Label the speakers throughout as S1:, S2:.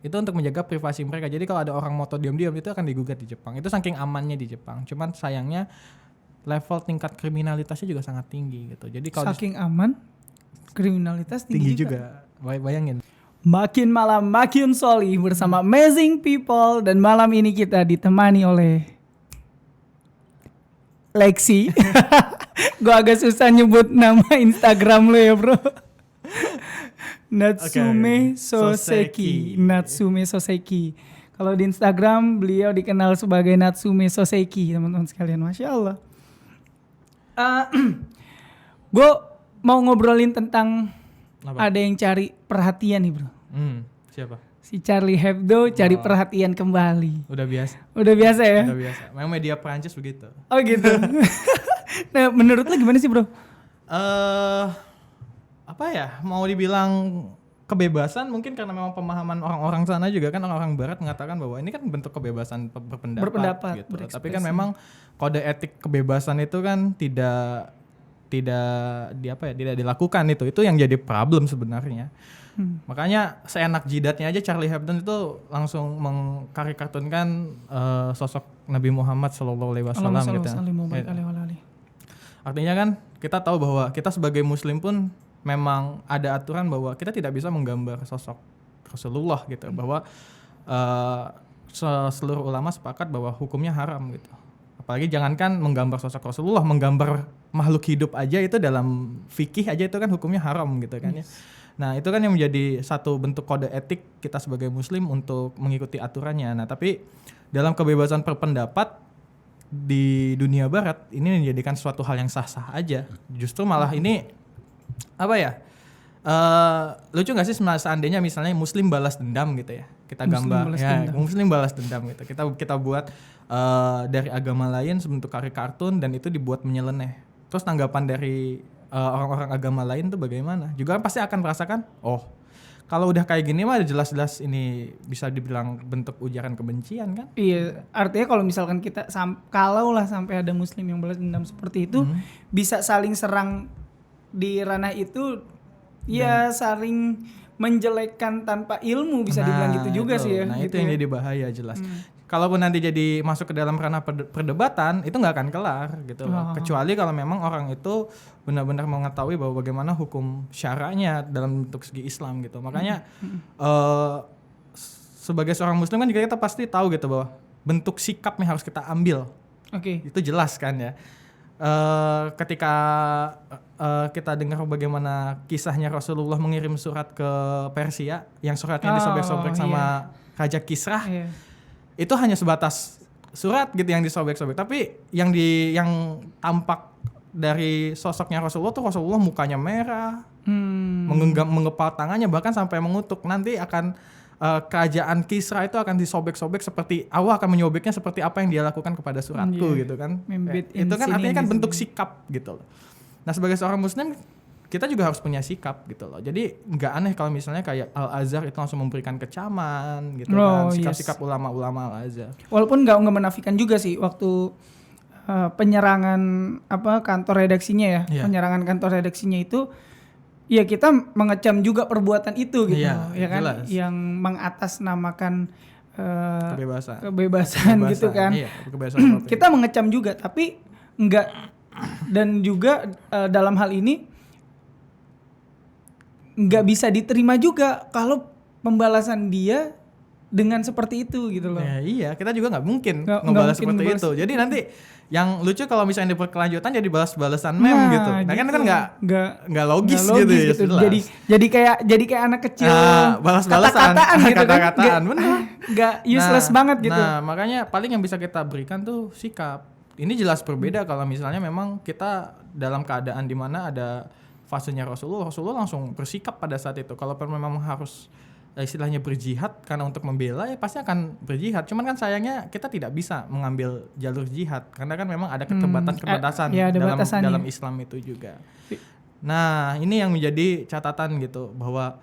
S1: Itu untuk menjaga privasi mereka. Jadi kalau ada orang moto diam-diam itu akan digugat di Jepang. Itu saking amannya di Jepang. Cuman sayangnya level tingkat kriminalitasnya juga sangat tinggi gitu. Jadi kalau
S2: Saking aman, kriminalitas
S1: tinggi
S2: tinggi juga.
S1: Bayangin.
S2: Makin malam makin solih bersama amazing people, dan malam ini kita ditemani oleh Lexi. Gue agak susah nyebut nama Instagram lo ya bro. Natsume Soseki. Natsume Soseki. Kalau di Instagram beliau dikenal sebagai Natsume Soseki, teman-teman sekalian. Masya Allah. Gue mau ngobrolin tentang
S1: Apa?
S2: ada yang cari perhatian nih bro.
S1: Siapa?
S2: Si Charlie Hebdo cari perhatian kembali.
S1: Udah biasa.
S2: Udah biasa ya?
S1: Udah biasa. Memang media Prancis begitu.
S2: Oh gitu. Nah menurut lo gimana sih bro?
S1: Apa ya, mau dibilang kebebasan mungkin karena memang pemahaman orang-orang sana juga kan, orang-orang barat mengatakan bahwa ini kan bentuk kebebasan berpendapat gitu.
S2: Berekspresi.
S1: Tapi kan memang kode etik kebebasan itu kan tidak dilakukan. Itu yang jadi problem sebenarnya. Makanya seenak jidatnya aja Charlie Hebdo itu langsung mengkarikaturkan sosok Nabi Muhammad SAW gitu. Artinya kan kita tahu bahwa kita sebagai muslim pun memang ada aturan bahwa kita tidak bisa menggambar sosok Rasulullah gitu, bahwa seluruh ulama sepakat bahwa hukumnya haram gitu. Apalagi jangankan menggambar sosok Rasulullah, menggambar makhluk hidup aja itu dalam fikih aja itu kan hukumnya haram gitu kan ya. Nah itu kan yang menjadi satu bentuk kode etik kita sebagai muslim untuk mengikuti aturannya. Nah tapi dalam kebebasan berpendapat di dunia barat ini menjadikan suatu hal yang sah-sah aja. Justru malah ini apa ya, lucu gak sih seandainya misalnya muslim balas dendam gitu ya, kita gambar muslim balas dendam gitu, kita buat dari agama lain sebentuk karikatun dan itu dibuat menyeleneh. Terus tanggapan dari orang-orang agama lain tuh bagaimana? Juga pasti akan merasakan, oh kalau udah kayak gini mah jelas-jelas ini bisa dibilang bentuk ujaran kebencian kan?
S2: Iya, artinya kalau misalkan kita kalau lah sampai ada muslim yang balas dendam seperti itu, bisa saling serang di ranah itu, ya saling menjelekkan tanpa ilmu, bisa dibilang gitu juga sih ya.
S1: Nah
S2: gitu
S1: itu yang
S2: ya.
S1: jadi bahaya jelas. Kalaupun nanti jadi masuk ke dalam ranah perdebatan, itu nggak akan kelar gitu loh. Kecuali kalau memang orang itu benar-benar mengetahui bahwa bagaimana hukum syara'nya dalam bentuk segi Islam gitu. Makanya sebagai seorang muslim kan juga kita pasti tahu gitu bahwa bentuk sikap yang harus kita ambil. Itu jelas kan ya. Ketika kita dengar bagaimana kisahnya Rasulullah mengirim surat ke Persia, yang suratnya disobek-sobek sama Raja Kisra, itu hanya sebatas surat gitu yang disobek-sobek. Tapi yang tampak dari sosoknya Rasulullah tuh Rasulullah mukanya merah, menggepal tangannya bahkan sampai mengutuk. Nanti akan kerajaan Kisra itu akan disobek-sobek seperti Allah akan menyobeknya seperti apa yang dia lakukan kepada suratku gitu kan. Itu kan artinya kan bentuk sikap gitu loh. Nah sebagai seorang muslim kita juga harus punya sikap gitu loh. Jadi nggak aneh kalau misalnya kayak Al-Azhar itu langsung memberikan kecaman gitu kan, sikap-sikap ulama-ulama Al-Azhar.
S2: Walaupun nggak menafikan juga sih waktu penyerangan kantor redaksinya ya, penyerangan kantor redaksinya itu, ya kita mengecam juga perbuatan itu gitu, ya kan, jelas. Yang mengatasnamakan kebebasan gitu kan.
S1: Iya, kebebasan
S2: kita mengecam juga, tapi enggak, dan juga dalam hal ini nggak bisa diterima juga kalau pembalasan dia dengan seperti itu gitu loh.
S1: Ya, iya, kita juga nggak mungkin ngebalas seperti itu. Jadi nanti yang lucu kalau misalnya di berkelanjutan jadi balas-balasan meme gitu. Nah gitu. Kan nggak logis gitu ya.
S2: Jadi kayak anak kecil.
S1: Balas-balasan, kata-kataan, benar.
S2: Nggak useless banget gitu.
S1: Nah makanya paling yang bisa kita berikan tuh sikap. Ini jelas berbeda kalau misalnya memang kita dalam keadaan di mana ada fasenya Rasulullah langsung bersikap pada saat itu. Kalau memang harus istilahnya berjihad karena untuk membela, ya pasti akan berjihad. Cuman kan sayangnya kita tidak bisa mengambil jalur jihad karena kan memang ada keterbatasan dalam Islam itu juga. Nah ini yang menjadi catatan gitu bahwa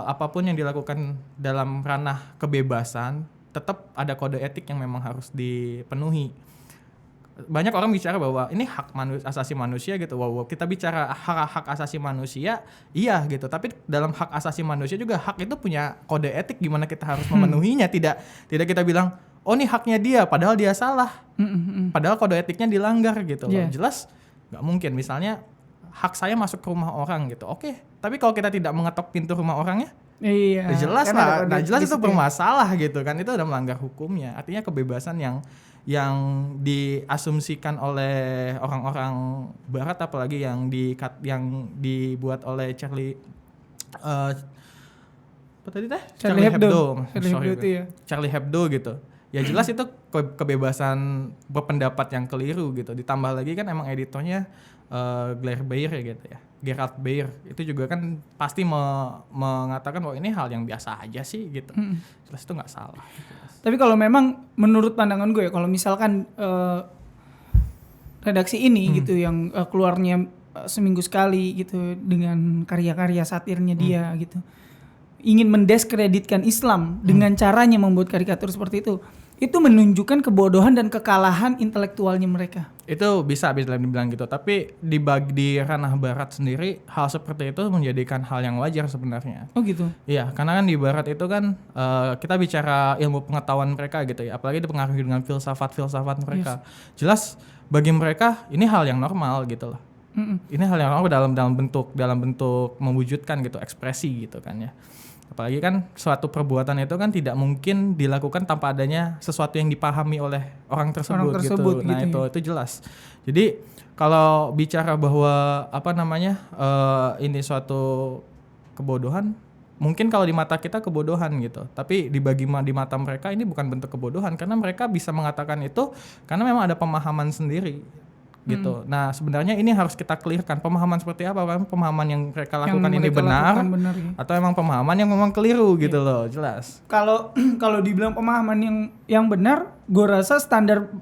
S1: apapun yang dilakukan dalam ranah kebebasan tetap ada kode etik yang memang harus dipenuhi. banyak orang bicara bahwa ini hak asasi manusia gitu. Wow, kita bicara hak asasi manusia, iya gitu. Tapi dalam hak asasi manusia juga hak itu punya kode etik gimana kita harus memenuhinya. Tidak kita bilang, oh ini haknya dia, padahal dia salah. Padahal kode etiknya dilanggar gitu.
S2: Yeah.
S1: Jelas nggak mungkin. Misalnya hak saya masuk ke rumah orang gitu. Oke, tapi kalau kita tidak mengetok pintu rumah orangnya,
S2: iya.
S1: Jelas lah. Nah jelas itu bermasalah gitu kan. Itu udah melanggar hukumnya. Artinya kebebasan yang diasumsikan oleh orang-orang Barat, apalagi yang dibuat oleh Charlie apa tadi teh?
S2: Charlie Hebdo.
S1: Charlie Hebdo gitu. Ya jelas itu kebebasan berpendapat yang keliru gitu. Ditambah lagi kan emang editornya Gerard Bayer ya gitu ya. Gerard Bayer itu juga kan pasti mengatakan bahwa ini hal yang biasa aja sih gitu. Jelas itu nggak salah.
S2: Tapi kalau memang menurut pandangan gue ya, kalau misalkan redaksi ini gitu yang keluarnya seminggu sekali gitu dengan karya-karya satirnya dia gitu, ingin mendiskreditkan Islam dengan caranya membuat karikatur seperti itu menunjukkan kebodohan dan kekalahan intelektualnya mereka.
S1: Itu bisa dibilang gitu, tapi di ranah Barat sendiri hal seperti itu menjadikan hal yang wajar sebenarnya.
S2: Oh gitu?
S1: Iya, karena kan di Barat itu kan kita bicara ilmu pengetahuan mereka gitu ya, apalagi dipengaruhi dengan filsafat mereka. Yes. Jelas bagi mereka ini hal yang normal gitu loh. Ini hal yang normal dalam bentuk mewujudkan gitu, ekspresi gitu kan ya. Apalagi kan suatu perbuatan itu kan tidak mungkin dilakukan tanpa adanya sesuatu yang dipahami oleh orang tersebut gitu. Nah gitu, itu jelas. Jadi kalau bicara bahwa ini suatu kebodohan, mungkin kalau di mata kita kebodohan gitu. Tapi di mata mereka ini bukan bentuk kebodohan, karena mereka bisa mengatakan itu karena memang ada pemahaman sendiri. Gitu. Nah sebenarnya ini harus kita clearkan pemahaman seperti apa, kan pemahaman yang mereka lakukan ini benar ya. Atau emang pemahaman yang memang keliru gitu loh, jelas.
S2: Kalau dibilang pemahaman yang benar, gue rasa standar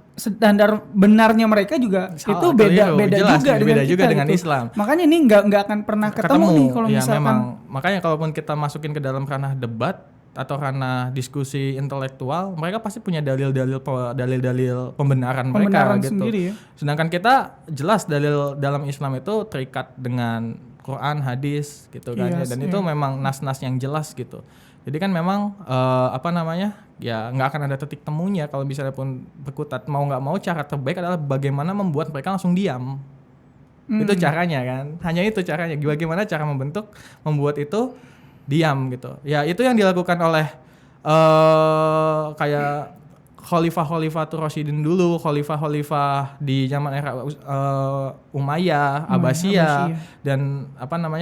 S2: benarnya mereka juga salah, itu beda
S1: jelas,
S2: juga
S1: beda juga
S2: kita,
S1: dengan
S2: gitu.
S1: Islam.
S2: Makanya ini nggak akan pernah ketemu nih kalau
S1: ya,
S2: misalkan.
S1: Memang. Makanya kalaupun kita masukin ke dalam ranah debat atau karena diskusi intelektual, mereka pasti punya dalil-dalil pembenaran mereka gitu.
S2: Sendiri, ya?
S1: Sedangkan kita jelas dalil dalam Islam itu terikat dengan Quran, hadis gitu kan ya, dan itu memang nas-nas yang jelas gitu. Jadi kan memang ya nggak akan ada titik temunya kalau misalnya pun berkutat. Mau nggak mau cara terbaik adalah bagaimana membuat mereka langsung diam. Itu caranya kan. Hanya itu caranya. Bagaimana cara membuat itu diam gitu. Ya itu yang dilakukan oleh kayak Khalifah Rasyidin dulu, Khalifah di zaman era Umayyah, Abbasiyah dan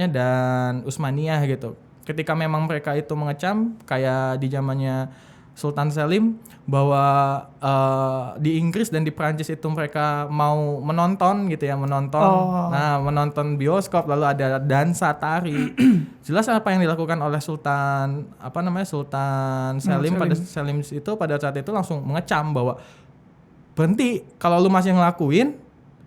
S1: dan Utsmaniyah gitu. Ketika memang mereka itu mengecam kayak di zamannya Sultan Selim bahwa di Inggris dan di Perancis itu mereka mau menonton gitu ya, menonton bioskop, lalu ada dansa tari. Jelas apa yang dilakukan oleh Sultan Selim pada saat itu langsung mengecam bahwa berhenti, kalau lu masih ngelakuin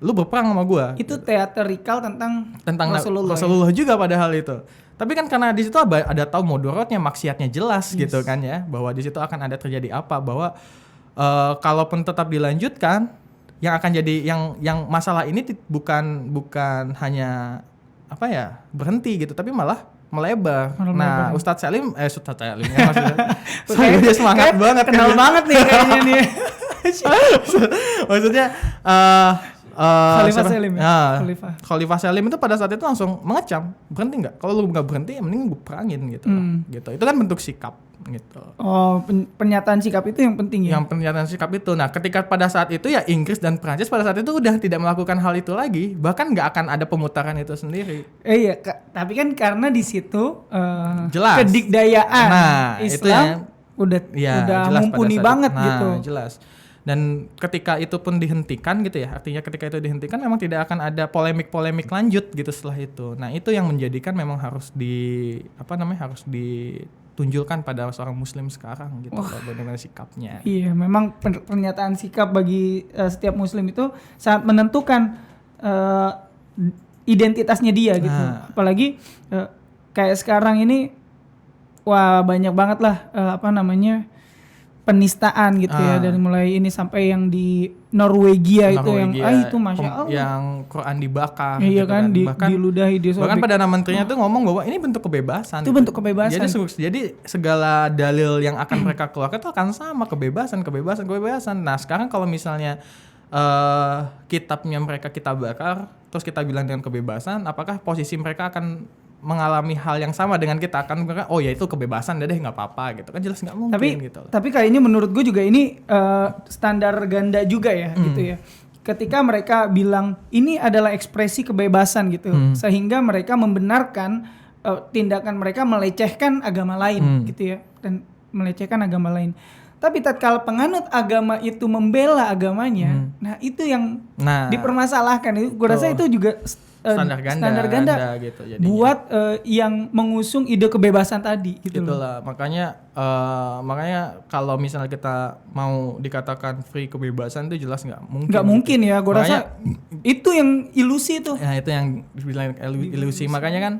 S1: lu berperang sama gua.
S2: Itu teatrikal tentang
S1: Rasulullah juga pada hal itu. Tapi kan karena di situ ada tahu mudorotnya, maksiatnya jelas gitu kan ya, bahwa di situ akan ada terjadi apa, bahwa kalaupun tetap dilanjutkan yang akan jadi yang masalah ini bukan hanya berhenti gitu, tapi malah melebar. Nah, Ustadz Salim ya maksudnya. Dia semangat banget,
S2: kenal banget nih kayaknya nih.
S1: Maksudnya
S2: Khalifah
S1: Selim itu pada saat itu langsung mengecam, berhenti nggak? Kalau lu nggak berhenti, ya mending gue perangin gitu. Gitu. Itu kan bentuk sikap gitu.
S2: Oh, pernyataan sikap itu yang penting ya?
S1: Yang pernyataan sikap itu. Nah, ketika pada saat itu ya Inggris dan Perancis pada saat itu udah tidak melakukan hal itu lagi, bahkan nggak akan ada pemutaran itu sendiri.
S2: Iya, tapi kan karena di situ
S1: jelas
S2: kedikdayaan
S1: itu
S2: Islam udah mumpuni banget gitu.
S1: Jelas. Dan ketika itu pun dihentikan gitu ya, artinya ketika itu dihentikan memang tidak akan ada polemik-polemik lanjut gitu setelah itu. Nah itu yang menjadikan memang harus ditunjukkan pada seorang muslim sekarang gitu, bagaimana sikapnya.
S2: Iya, memang pernyataan sikap bagi setiap muslim itu sangat menentukan identitasnya dia gitu. Apalagi kayak sekarang ini, wah banyak banget lah penistaan gitu ya, dari mulai ini sampai yang di Norwegia itu yang itu Masya Allah
S1: yang Quran dibakar
S2: iya gitu kan, bahkan diludahi,
S1: bahkan Perdana Menterinya tuh ngomong bahwa ini bentuk kebebasan,
S2: itu bentuk kebebasan.
S1: Jadi segala dalil yang akan mereka keluarkan itu akan sama, kebebasan. Nah sekarang kalau misalnya kitabnya mereka kita bakar terus kita bilang dengan kebebasan, apakah posisi mereka akan mengalami hal yang sama dengan kita, akan mereka oh ya itu kebebasan deh nggak apa-apa gitu kan, jelas nggak mungkin gitu.
S2: Tapi kayaknya menurut gue juga ini standar ganda juga ya gitu ya. Ketika mereka bilang ini adalah ekspresi kebebasan gitu, sehingga mereka membenarkan tindakan mereka melecehkan agama lain gitu ya, dan melecehkan agama lain. Tapi tatkala penganut agama itu membela agamanya, nah itu yang dipermasalahkan. Gue rasa itu juga
S1: standar ganda gitu jadinya.
S2: Buat yang mengusung ide kebebasan tadi gitu.
S1: Itulah makanya kalau misalnya kita mau dikatakan free kebebasan itu jelas nggak
S2: mungkin ya. Gue rasa itu yang ilusi tuh.
S1: Ya itu yang dibilang ilusi. Makanya kan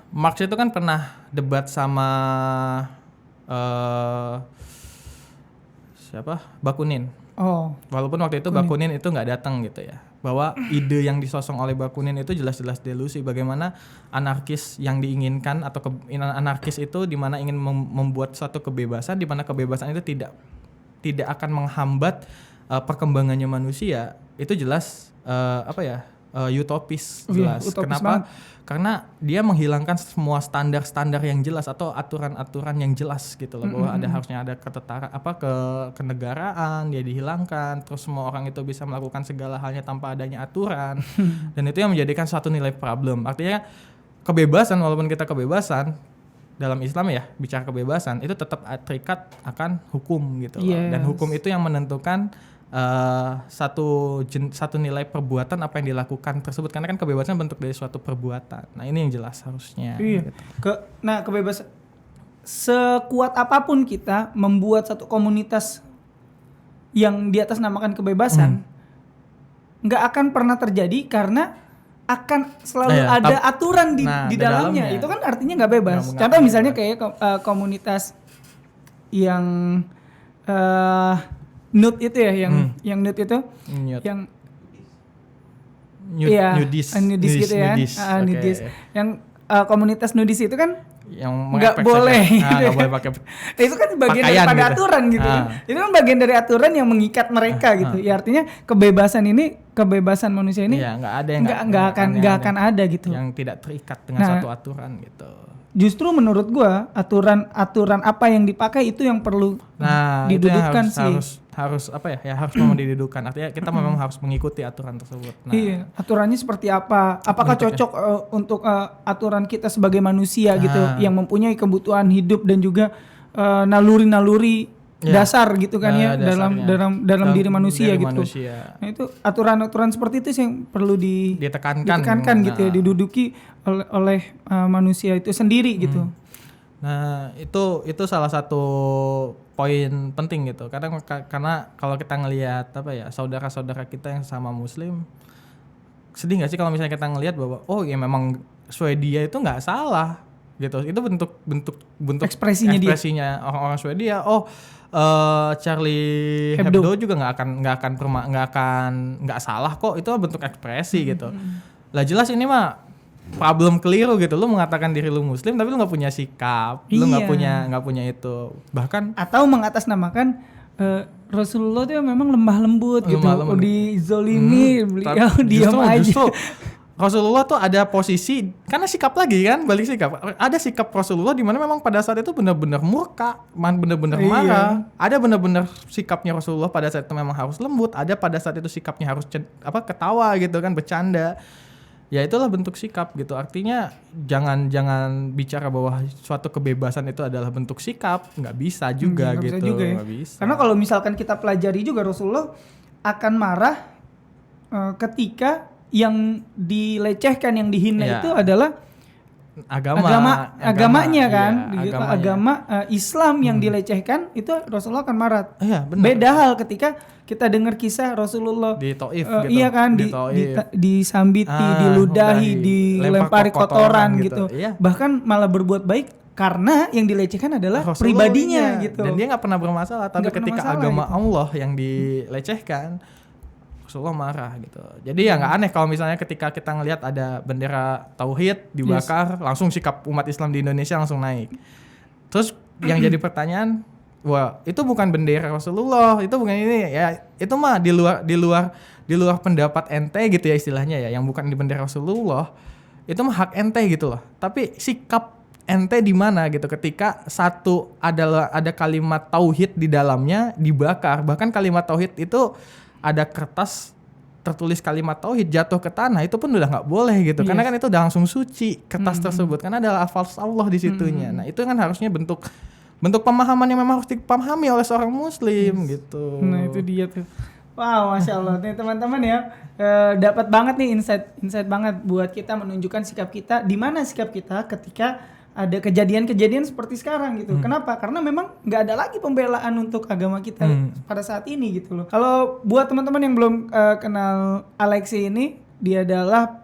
S1: Marx itu kan pernah debat sama siapa? Bakunin. Walaupun waktu itu Bakunin itu nggak datang gitu ya. Bahwa ide yang disosong oleh Bakunin itu jelas-jelas delusi. Bagaimana anarkis yang diinginkan atau anarkis itu di mana ingin membuat suatu kebebasan, di mana kebebasan itu tidak akan menghambat perkembangannya manusia. Itu jelas utopis jelas. Kenapa? Karena dia menghilangkan semua standar-standar yang jelas atau aturan-aturan yang jelas gitu loh, bahwa harusnya ada kenegaraan, dia dihilangkan, terus semua orang itu bisa melakukan segala halnya tanpa adanya aturan. Dan itu yang menjadikan suatu nilai problem. Artinya kebebasan, walaupun kita kebebasan dalam Islam ya, bicara kebebasan itu tetap terikat akan hukum gitu loh. Dan hukum itu yang menentukan satu nilai perbuatan apa yang dilakukan tersebut, karena kan kebebasan bentuk dari suatu perbuatan. Nah ini yang jelas harusnya.
S2: Iya. Gitu. Kebebasan sekuat apapun kita membuat satu komunitas yang di atas namakan kebebasan nggak akan pernah terjadi, karena akan selalu ada aturan di dalamnya. Itu kan artinya nggak bebas. Contoh misalnya kayak komunitas yang Nut itu ya, yang Nut itu, yang nudis gitu ya, nudis. Yang komunitas nudis itu kan nggak boleh, nggak boleh pakai. Itu kan bagian daripada gitu. Aturan gitu. Itu kan bagian dari aturan yang mengikat mereka gitu. Ya artinya kebebasan manusia ini nggak akan ada gitu.
S1: Yang tidak terikat dengan satu aturan gitu.
S2: Justru menurut gua aturan apa yang dipakai itu yang perlu didudukkan sih.
S1: Harus memang didudukkan. Artinya kita memang harus mengikuti aturan tersebut.
S2: Iya, aturannya seperti apa? Apakah cocok untuk aturan kita sebagai manusia gitu, yang mempunyai kebutuhan hidup dan juga naluri-naluri dasar gitu kan dalam diri manusia gitu. Nah itu aturan-aturan seperti itu yang perlu ditekankan gitu ya, diduduki oleh manusia itu sendiri gitu.
S1: Nah itu salah satu poin penting gitu, karena kalau kita ngelihat saudara-saudara kita yang sama Muslim, sedih nggak sih kalau misalnya kita ngelihat bahwa memang Swedia itu nggak salah gitu, itu bentuk ekspresinya orang-orang Swedia. Charlie Hebdo juga nggak salah kok, itu bentuk ekspresi gitu. Lah jelas ini mah problem keliru gitu, lu mengatakan diri lu Muslim tapi lu nggak punya sikap, lu nggak punya itu, bahkan
S2: atau mengatasnamakan Rasulullah itu memang lemah lembut gitu, dizolimi beliau diam aja. Justru
S1: Rasulullah tuh ada posisi, karena sikap lagi kan, balik sikap, ada sikap Rasulullah di mana memang pada saat itu benar-benar murka, benar-benar marah. Ada benar-benar sikapnya Rasulullah pada saat itu memang harus lembut, ada pada saat itu sikapnya harus ketawa gitu kan, bercanda. Ya itulah bentuk sikap gitu. Artinya jangan bicara bahwa suatu kebebasan itu adalah bentuk sikap, nggak bisa juga gitu.
S2: Bisa juga ya.
S1: Nggak bisa.
S2: Karena kalau misalkan kita pelajari juga, Rasulullah akan marah ketika yang dilecehkan, yang dihina itu adalah agamanya kan, agama Islam yang dilecehkan, itu Rasulullah akan marah. Beda hal ketika kita dengar kisah Rasulullah
S1: di Taif gitu.
S2: Iya kan, disambiti, diludahi, dilempari kotoran gitu. Bahkan malah berbuat baik karena yang dilecehkan adalah pribadinya gitu.
S1: Dan dia nggak pernah bermasalah, tapi ketika agama gitu. Allah yang dilecehkan, Rasulullah marah gitu. Jadi ya nggak aneh kalau misalnya ketika kita ngelihat ada bendera tauhid dibakar, langsung sikap umat Islam di Indonesia langsung naik. Terus yang jadi pertanyaan, wah itu bukan bendera Rasulullah, itu bukan ini ya, itu mah di luar pendapat ente gitu ya istilahnya ya, yang bukan di bendera Rasulullah, itu mah hak ente gitu loh. Tapi sikap ente di mana gitu ketika ada kalimat tauhid di dalamnya dibakar, bahkan kalimat tauhid itu ada kertas tertulis kalimat tauhid jatuh ke tanah, itu pun udah nggak boleh gitu, karena kan itu udah langsung suci kertas tersebut, karena ada lafaz Allah di situnya. Nah itu kan harusnya bentuk pemahaman yang memang harus dipahami oleh seorang muslim gitu.
S2: Nah itu dia tuh. Wow, Masya Allah nih teman-teman ya, dapat banget nih insight banget buat kita menunjukkan sikap kita, di mana sikap kita ketika ada kejadian-kejadian seperti sekarang gitu. Kenapa? Karena memang nggak ada lagi pembelaan untuk agama kita pada saat ini gitu loh. Kalau buat teman-teman yang belum kenal Alexi ini, dia adalah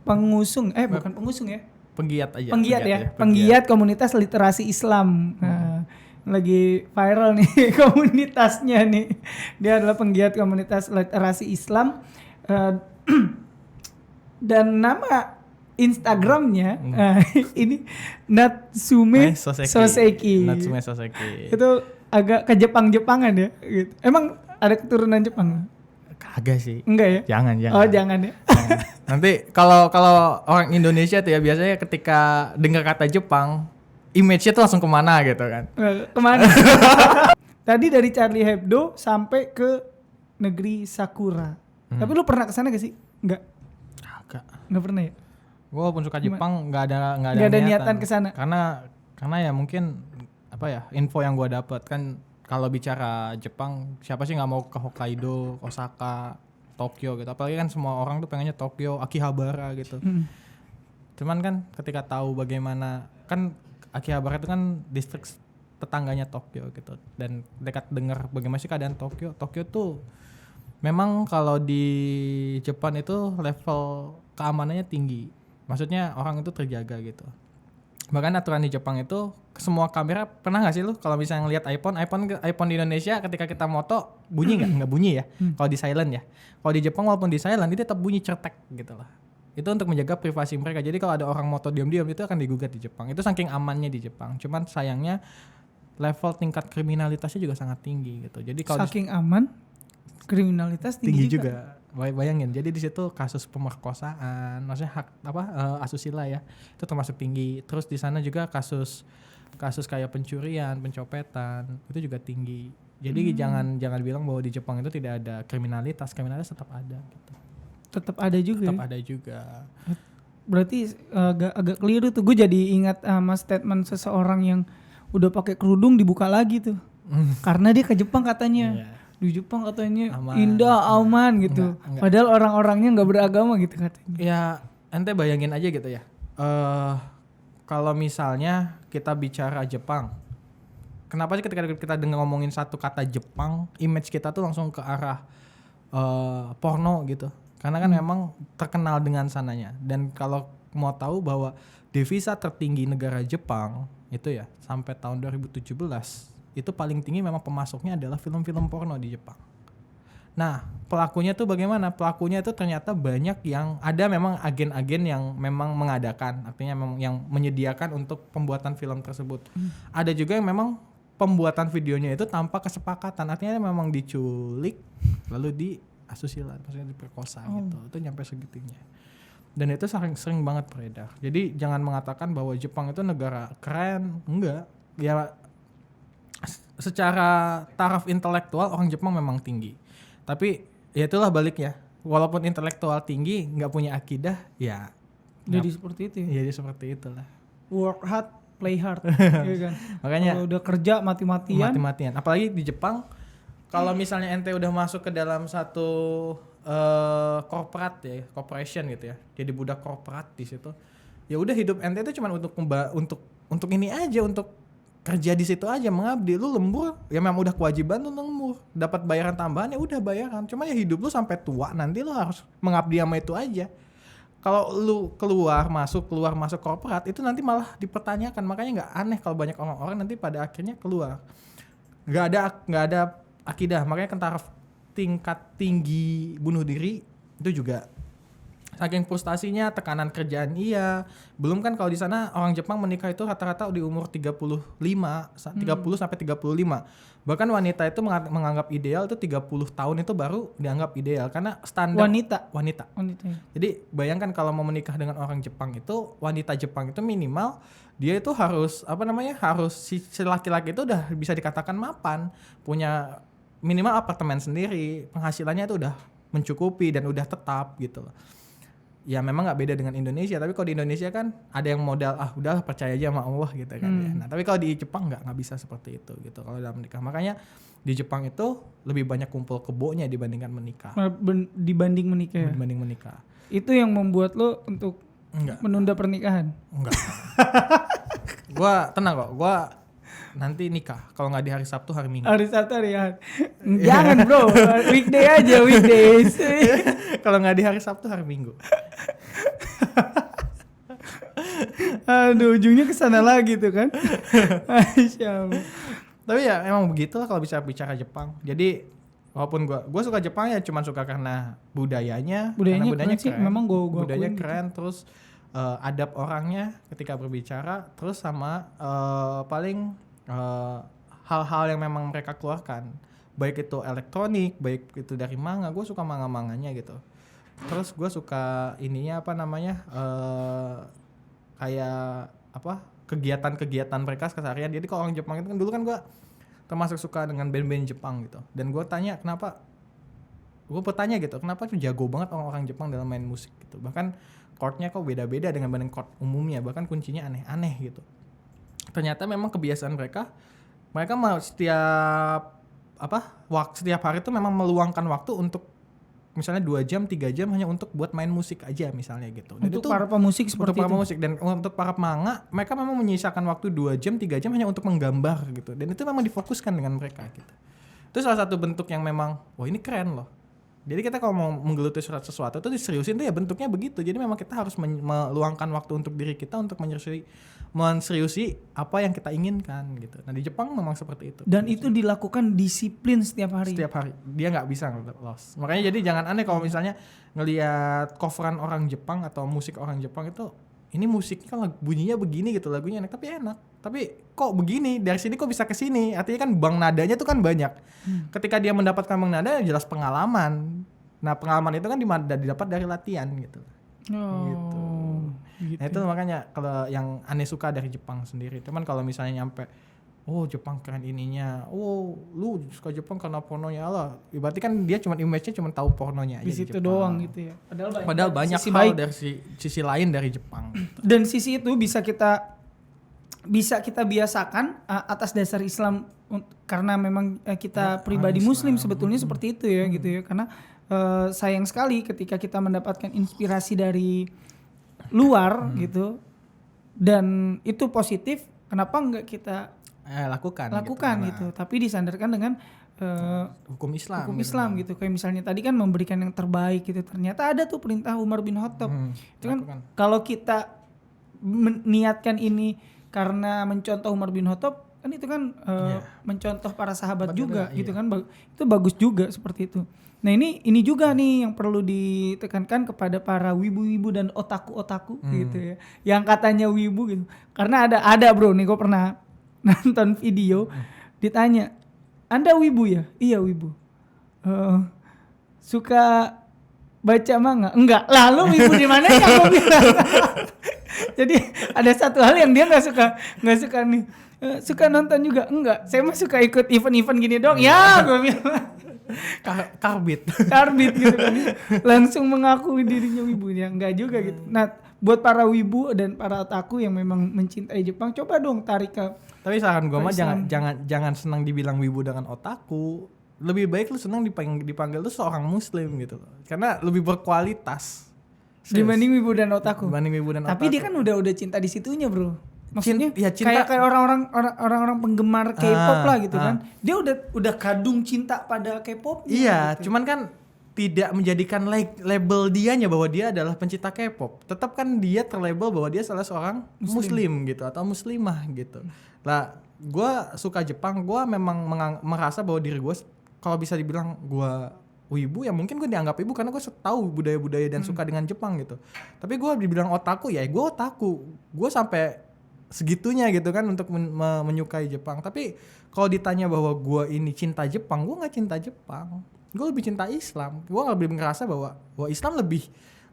S2: bukan pengusung ya. Penggiat komunitas literasi Islam. Nah, lagi viral nih komunitasnya nih. Dia adalah penggiat komunitas literasi Islam. Dan nama Instagramnya ini Natsume Soseki.
S1: Natsume Soseki.
S2: Itu agak ke Jepang-Jepangan ya gitu. Emang ada keturunan Jepang?
S1: Kagak sih.
S2: Enggak ya?
S1: Jangan.
S2: Oh, jangan ya.
S1: Nanti kalau orang Indonesia tuh ya biasanya ketika dengar kata Jepang, image-nya tuh langsung kemana gitu kan.
S2: Kemana? Tadi dari Charlie Hebdo sampai ke negeri Sakura. Tapi lu pernah kesana gak sih? Enggak. Enggak pernah ya?
S1: Gue walaupun suka Jepang nggak ada
S2: niatan kesana.
S1: Karena ya mungkin info yang gue dapat kan, kalau bicara Jepang siapa sih nggak mau ke Hokkaido, Osaka, Tokyo gitu, apalagi kan semua orang tuh pengennya Tokyo, Akihabara gitu. Cuman kan ketika tahu bagaimana, kan Akihabara itu kan distrik tetangganya Tokyo gitu, dan dekat dengar bagaimana sih keadaan Tokyo tuh memang kalau di Jepang itu level keamanannya tinggi. Maksudnya orang itu terjaga gitu. Bahkan aturan di Jepang itu semua kamera, pernah nggak sih lu kalau misalnya ngelihat iPhone di Indonesia ketika kita moto bunyi nggak bunyi ya? Kalau di silent ya. Kalau di Jepang walaupun di silent itu tetap bunyi cetek gitu lah. Itu untuk menjaga privasi mereka. Jadi kalau ada orang moto diam-diam itu akan digugat di Jepang. Itu saking amannya di Jepang. Cuman sayangnya level tingkat kriminalitasnya juga sangat tinggi gitu. Jadi kalau
S2: saking aman, kriminalitas tinggi juga.
S1: Bayangin, jadi di situ kasus pemerkosaan, maksudnya asusila ya, itu termasuk tinggi. Terus di sana juga kasus kayak pencurian, pencopetan itu juga tinggi. Jadi jangan bilang bahwa di Jepang itu tidak ada kriminalitas tetap ada gitu.
S2: Tetap ada juga.
S1: Tetap ada juga.
S2: Berarti agak keliru tuh. Gue jadi ingat sama statement seseorang yang udah pakai kerudung dibuka lagi tuh. Karena dia ke Jepang katanya. Yeah. Di Jepang katanya aman, indah, aman gitu. Enggak. Padahal orang-orangnya nggak beragama gitu katanya.
S1: Ya ente bayangin aja gitu ya. Kalau misalnya kita bicara Jepang, kenapa sih ketika kita dengar ngomongin satu kata Jepang, image kita tuh langsung ke arah porno gitu. Karena kan memang terkenal dengan sananya. Dan kalau mau tahu bahwa devisa tertinggi negara Jepang itu ya sampai tahun 2017 itu paling tinggi memang pemasoknya adalah film-film porno di Jepang. Nah, pelakunya tuh bagaimana? Pelakunya itu ternyata banyak yang ada memang agen-agen yang memang mengadakan, artinya memang yang menyediakan untuk pembuatan film tersebut. Ada juga yang memang pembuatan videonya itu tanpa kesepakatan, artinya memang diculik lalu diasusila, maksudnya diperkosa gitu. Itu nyampe segitunya. Dan itu sering banget beredar. Jadi jangan mengatakan bahwa Jepang itu negara keren, enggak. Ya secara taraf intelektual orang Jepang memang tinggi, tapi ya itulah baliknya, walaupun intelektual tinggi nggak punya akidah ya
S2: jadi seperti itu ya?
S1: Jadi seperti itulah,
S2: work hard play hard ya kan?
S1: Makanya
S2: kalau udah kerja mati-matian,
S1: apalagi di Jepang kalau misalnya ente udah masuk ke dalam satu corporation gitu ya, jadi budak korporat di situ, ya udah hidup ente itu cuma untuk ini aja, untuk kerja di situ aja, mengabdi. Lu lembur ya memang udah kewajiban lu lembur, dapat bayaran tambahan ya udah bayaran, cuma ya hidup lu sampai tua nanti lu harus mengabdi sama itu aja. kalau lu keluar masuk korporat itu nanti malah dipertanyakan. Makanya nggak aneh kalau banyak orang-orang nanti pada akhirnya keluar. Nggak ada akidah. Makanya taraf tingkat tinggi bunuh diri itu juga saking frustasinya, tekanan kerjaan belum kan kalau di sana orang Jepang menikah itu rata-rata di umur 30 sampai 35. Bahkan wanita itu menganggap ideal itu 30 tahun itu baru dianggap ideal karena standar wanita. Jadi bayangkan kalau mau menikah dengan orang Jepang itu, wanita Jepang itu minimal dia itu harus si laki-laki itu udah bisa dikatakan mapan, punya minimal apartemen sendiri, penghasilannya itu udah mencukupi dan udah tetap gitu loh. Ya memang nggak beda dengan Indonesia, tapi kalau di Indonesia kan ada yang modal udah percaya aja sama Allah gitu kan ya. Nah tapi kalau di Jepang nggak bisa seperti itu gitu kalau dalam menikah. Makanya di Jepang itu lebih banyak kumpul kebonya dibandingkan menikah.
S2: Dibanding menikah. Itu yang membuat lo untuk menunda pernikahan?
S1: Enggak. Gua tenang kok, gua nanti nikah kalau nggak di hari Sabtu hari Minggu.
S2: Hari Sabtu hari Ahad. Jangan bro, weekday aja, weekdays.
S1: Kalau nggak di hari Sabtu hari Minggu.
S2: Aduh, ujungnya kesana lagi tuh kan.
S1: Tapi ya emang begitulah kalau bisa bicara Jepang. Jadi walaupun gue suka Jepang ya cuma suka karena budayanya keren.
S2: Memang
S1: budayanya keren gitu. Terus adab orangnya ketika berbicara, terus sama paling hal-hal yang memang mereka keluarkan, baik itu elektronik, baik itu dari manga. Gue suka manga-manganya gitu. Terus gue suka ininya kayak kegiatan mereka keseharian. Jadi kalau orang Jepang itu kan dulu kan gue termasuk suka dengan band-band Jepang gitu. Dan gue bertanya gitu, kenapa tuh jago banget orang-orang Jepang dalam main musik gitu. Bahkan chordnya kok beda-beda dengan chord umumnya, bahkan kuncinya aneh-aneh gitu. Ternyata memang kebiasaan mereka mau setiap hari itu memang meluangkan waktu untuk misalnya 2 jam 3 jam hanya untuk buat main musik aja misalnya gitu. Dan
S2: untuk para pemusik seperti itu.
S1: Musik. Dan untuk para manga mereka memang menyisakan waktu 2 jam 3 jam hanya untuk menggambar gitu. Dan itu memang difokuskan dengan mereka gitu. Itu salah satu bentuk yang memang wah ini keren loh. Jadi kita kalau mau menggeluti sesuatu itu diseriusin tuh ya bentuknya begitu. Jadi memang kita harus meluangkan waktu untuk diri kita untuk menseriusi apa yang kita inginkan gitu. Nah di Jepang memang seperti itu.
S2: Dan itu dilakukan disiplin setiap hari.
S1: Dia nggak bisa loss. Makanya jadi jangan aneh kalau misalnya ngelihat coveran orang Jepang atau musik orang Jepang itu, ini musiknya kan bunyinya begini gitu, lagunya enak tapi enak. Tapi kok begini, dari sini kok bisa ke sini? Artinya kan bang nadanya tuh kan banyak. Ketika dia mendapatkan bang nada jelas pengalaman. Nah, pengalaman itu kan didapat dari latihan gitu. Gitu. Nah, itu makanya kalau yang aneh suka dari Jepang sendiri. Cuman kalau misalnya nyampe Jepang keren ininya. Lu suka Jepang karena pornonya lah. Berarti kan dia image-nya cuma tahu pornonya aja
S2: di situ doang gitu ya.
S1: Padahal banyak hal dari sisi lain dari Jepang.
S2: Dan sisi itu bisa kita biasakan atas dasar Islam karena memang kita pribadi Muslim sebetulnya seperti itu ya gitu ya. Karena sayang sekali ketika kita mendapatkan inspirasi dari luar gitu dan itu positif, kenapa enggak kita lakukan gitu. Tapi disandarkan dengan
S1: hukum
S2: Islam gitu. Kayak misalnya tadi kan memberikan yang terbaik gitu. Ternyata ada tuh perintah Umar bin Khattab. Itu kan kalau kita niatkan ini karena mencontoh Umar bin Khattab kan itu kan mencontoh para sahabat juga gitu kan. Itu bagus juga seperti itu. Nah ini juga nih yang perlu ditekankan kepada para wibu-wibu dan otaku-otaku gitu ya. Yang katanya wibu gitu. Karena ada bro nih, gue pernah nonton video ditanya, Anda wibu ya? Iya wibu. Suka baca manga? Enggak. Lalu wibu di mana ya gue bilang. Jadi ada satu hal yang dia nggak suka nih. Suka nonton juga? Enggak. Saya mah suka ikut event-event gini dong. Ya gue bilang.
S1: Karbit
S2: gitu kan. Langsung mengakui dirinya wibu ya. Enggak juga gitu. Nah buat para wibu dan para otaku yang memang mencintai Jepang, coba dong tarik ke.
S1: Tapi saran gue mah jangan senang dibilang wibu dengan otaku. Lebih baik lu senang dipanggil tuh seorang muslim gitu loh. Karena lebih berkualitas.
S2: Dibanding wibu dan otaku.
S1: Tapi
S2: dia kan udah cinta di situnya, bro. Maksudnya
S1: cinta.
S2: kayak orang-orang penggemar K-pop lah gitu kan. Dia udah kadung cinta pada K-pop.
S1: Iya,
S2: gitu.
S1: cuman kan tidak menjadikan label dianya bahwa dia adalah pencinta K-pop. Tetap kan dia terlabel bahwa dia salah seorang muslim gitu atau muslimah gitu. Lah, gue suka Jepang, gue memang merasa bahwa diri gue kalau bisa dibilang gue wibu, ya mungkin gue dianggap wibu karena gue tahu budaya-budaya dan suka dengan Jepang gitu. Tapi gue dibilang otaku, ya gue otaku. Gue sampai segitunya gitu kan untuk menyukai Jepang. Tapi kalau ditanya bahwa gue ini cinta Jepang, gue nggak cinta Jepang. Gue lebih cinta Islam. Gue lebih ngerasa bahwa Islam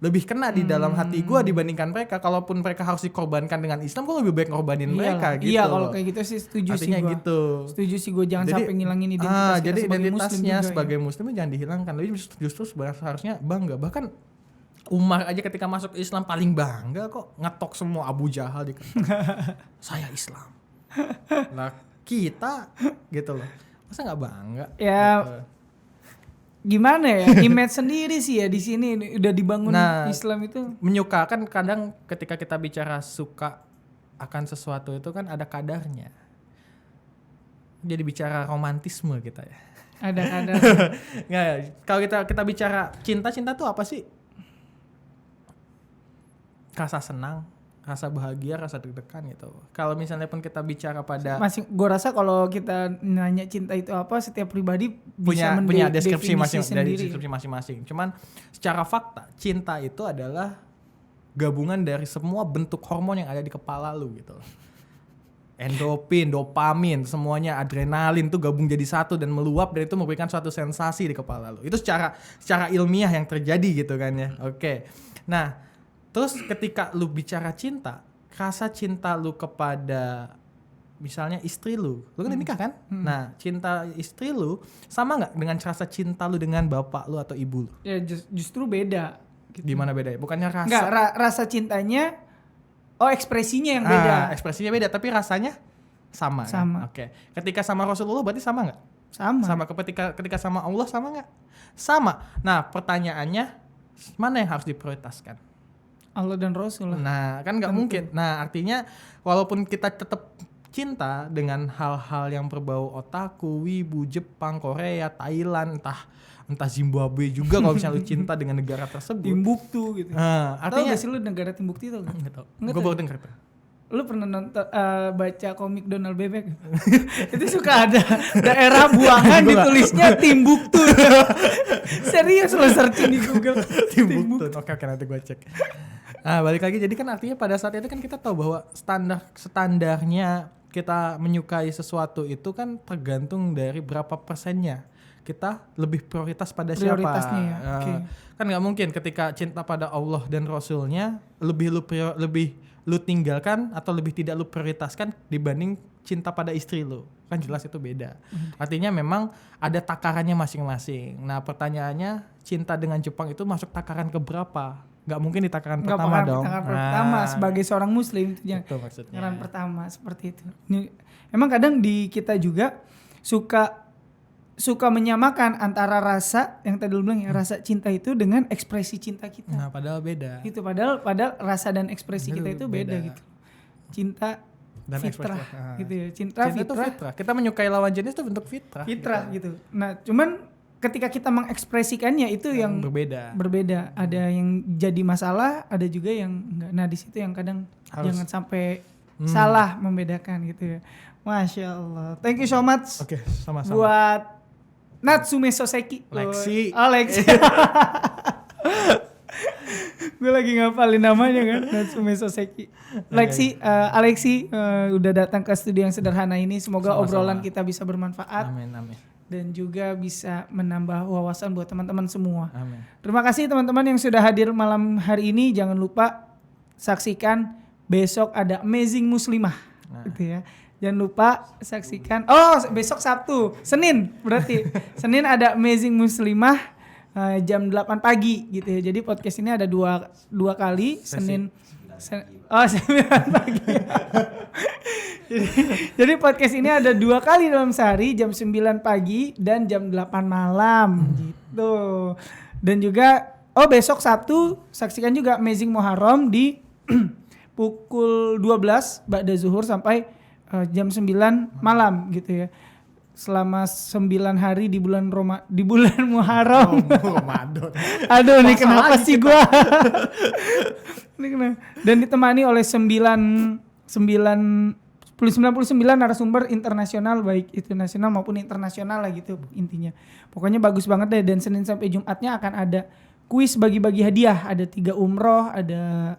S1: lebih kena di dalam hati gue dibandingkan mereka. Kalaupun mereka harus dikorbankan dengan Islam, gue lebih baik ngorbanin mereka gitu.
S2: Iya, kalau kayak gitu sih setuju. Artinya sih gue.
S1: Gitu.
S2: Setuju sih gue, jangan sampai ngilangin identitas kita
S1: jadi
S2: sebagai
S1: identitasnya
S2: muslim
S1: sebagai muslim jangan dihilangkan. Tapi justru seharusnya bangga. Bahkan Umar aja ketika masuk Islam paling bangga kok, ngetok semua Abu Jahal di saya Islam. Nah, kita gitu loh. Masa nggak bangga?
S2: Ya. Gitu. Gimana ya, image sendiri sih ya di sini udah dibangun. Islam itu
S1: menyukakan. Kadang ketika kita bicara suka akan sesuatu itu kan ada kadarnya. Jadi bicara romantisme kita ya.
S2: Ada kadar.
S1: Nggak, kalau kita bicara cinta tuh apa sih? Rasa senang, rasa bahagia, rasa deg-degan gitu. Kalau misalnya pun kita bicara pada
S2: gue rasa kalau kita nanya cinta itu apa, setiap pribadi
S1: punya deskripsi masing-masing. Cuman secara fakta, cinta itu adalah gabungan dari semua bentuk hormon yang ada di kepala lu gitu. Endorfin, dopamin, semuanya, adrenalin tuh gabung jadi satu dan meluap, dan itu memberikan suatu sensasi di kepala lu. Itu secara ilmiah yang terjadi gitu kan ya. Oke. Nah, terus ketika lu bicara cinta, rasa cinta lu kepada misalnya istri lu kan udah nikah kan? Nah, cinta istri lu sama nggak dengan rasa cinta lu dengan bapak lu atau ibu lu?
S2: Ya justru beda.
S1: Gitu. Gimana bedanya? Bukannya rasa?
S2: Nggak, rasa cintanya, ekspresinya yang beda.
S1: Ekspresinya beda, tapi rasanya sama.
S2: Sama.
S1: Kan? Oke. Ketika sama Rasulullah berarti sama nggak?
S2: Sama.
S1: Ketika sama Allah sama nggak? Sama. Nah, pertanyaannya mana yang harus diprioritaskan?
S2: Allah dan Rasul.
S1: Nah, kan nggak mungkin. Nah, artinya walaupun kita tetap cinta dengan hal-hal yang berbau otaku, wibu, Jepang, Korea, Thailand, entah Zimbabwe juga kalau misalnya lu cinta dengan negara tersebut.
S2: Timbuktu gitu.
S1: Nah, artinya
S2: tahu gak sih lu negara Timbuktu itu?
S1: Nggak tahu. Gue baru dengar itu.
S2: Lu pernah nonton baca komik Donald Bebek? Itu suka ada daerah buangan ditulisnya Timbuktu. Serius lo searching di Google
S1: Timbuktu. Oke, nanti gue cek. Nah, balik lagi, jadi kan artinya pada saat itu kan kita tahu bahwa standarnya kita menyukai sesuatu itu kan tergantung dari berapa persennya kita lebih prioritas pada siapa.
S2: Prioritasnya ya. Okay.
S1: Kan nggak mungkin ketika cinta pada Allah dan Rasulnya lebih lu tinggalkan atau lebih tidak lu prioritaskan dibanding cinta pada istri lu. Kan jelas itu beda. Artinya memang ada takarannya masing-masing. Nah, pertanyaannya, cinta dengan Jepang itu masuk takaran keberapa? Gak mungkin di takaran pertama dong.
S2: Takaran pertama sebagai seorang muslim itu maksudnya. Takaran pertama seperti itu. Emang kadang di kita juga suka menyamakan antara rasa yang tadi lu bilang ya, rasa cinta itu dengan ekspresi cinta kita.
S1: Nah, padahal beda.
S2: Itu padahal rasa dan ekspresi kita itu beda gitu. Cinta dan fitrah gitu ya. Cinta fitrah.
S1: Kita menyukai lawan jenis itu bentuk fitrah.
S2: Fitrah gitu. Nah, cuman ketika kita mengekspresikannya itu yang berbeda. Ada yang jadi masalah, ada juga yang enggak. Nah, di situ yang kadang jangan sampai salah membedakan gitu ya. Masya Allah. Thank you so much.
S1: Oke, sama-sama.
S2: Buat Natsume Soseki.
S1: Lexi.
S2: Lexi. Gue lagi ngapalin namanya kan, Natsume Soseki. Lexi, Alexi udah datang ke studio yang sederhana ini. Semoga obrolan kita bisa bermanfaat.
S1: Amin.
S2: Dan juga bisa menambah wawasan buat teman-teman semua.
S1: Amin.
S2: Terima kasih teman-teman yang sudah hadir malam hari ini. Jangan lupa saksikan besok ada Amazing Muslimah. Gitu ya. Jangan lupa saksikan. Besok Sabtu, Senin berarti. Senin ada Amazing Muslimah jam 8 pagi gitu ya. Jadi podcast ini ada dua kali. Senin 9 pagi. Jadi podcast ini ada 2 kali dalam sehari, jam 9 pagi dan jam 8 malam gitu. Dan juga besok Sabtu saksikan juga Amazing Muharram di pukul 12 ba'da zuhur sampai jam 9 malam gitu ya. selama 9 hari di bulan Muharram.
S1: Ramadan.
S2: Aduh, ini
S1: Puasa
S2: kenapa
S1: lagi
S2: sih
S1: kita.
S2: gua? Ini kenapa? Dan ditemani oleh 99 narasumber internasional, baik itu nasional maupun internasional lah gitu intinya. Pokoknya bagus banget deh, dan Senin sampai Jumatnya akan ada kuis bagi-bagi hadiah. Ada 3 umroh, ada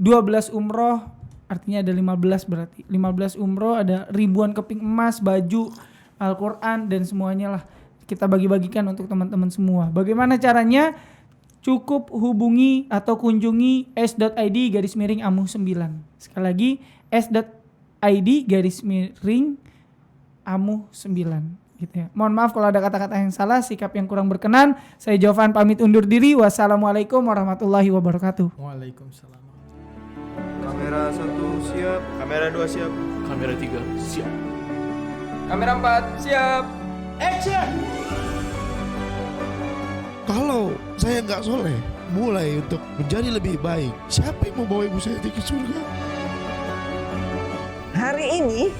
S2: 12 umroh, artinya ada 15 berarti. 15 umroh, ada ribuan keping emas, baju, Al-Quran, dan semuanya lah. Kita bagi-bagikan untuk teman-teman semua. Bagaimana caranya? Cukup hubungi atau kunjungi s.id/amuh9. Sekali lagi, s.id/amuh9 gitu ya. Mohon maaf kalau ada kata-kata yang salah, sikap yang kurang berkenan. Saya Jovan pamit undur diri. Wassalamualaikum warahmatullahi wabarakatuh.
S1: Waalaikumsalam.
S3: Kamera 1 siap, kamera 2 siap,
S4: Kamera 3 siap.
S5: Kamera 4, siap. Action!
S6: Kalau saya nggak soleh, mulai untuk menjadi lebih baik, siapa yang mau bawa ibu saya ke surga?
S7: Hari ini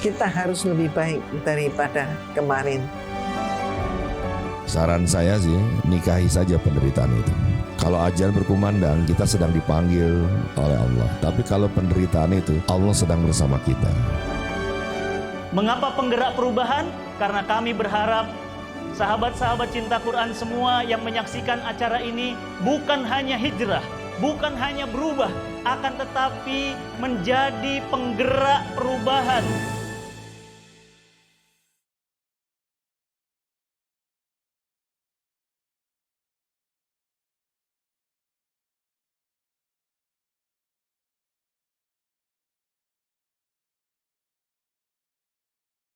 S7: kita harus lebih baik daripada kemarin.
S8: Saran saya sih, nikahi saja penderitaan itu. Kalau ajal berkumandang, kita sedang dipanggil oleh Allah. Tapi kalau penderitaan itu, Allah sedang bersama kita.
S9: Mengapa penggerak perubahan? Karena kami berharap sahabat-sahabat cinta Quran semua yang menyaksikan acara ini bukan hanya hijrah, bukan hanya berubah, akan tetapi menjadi penggerak perubahan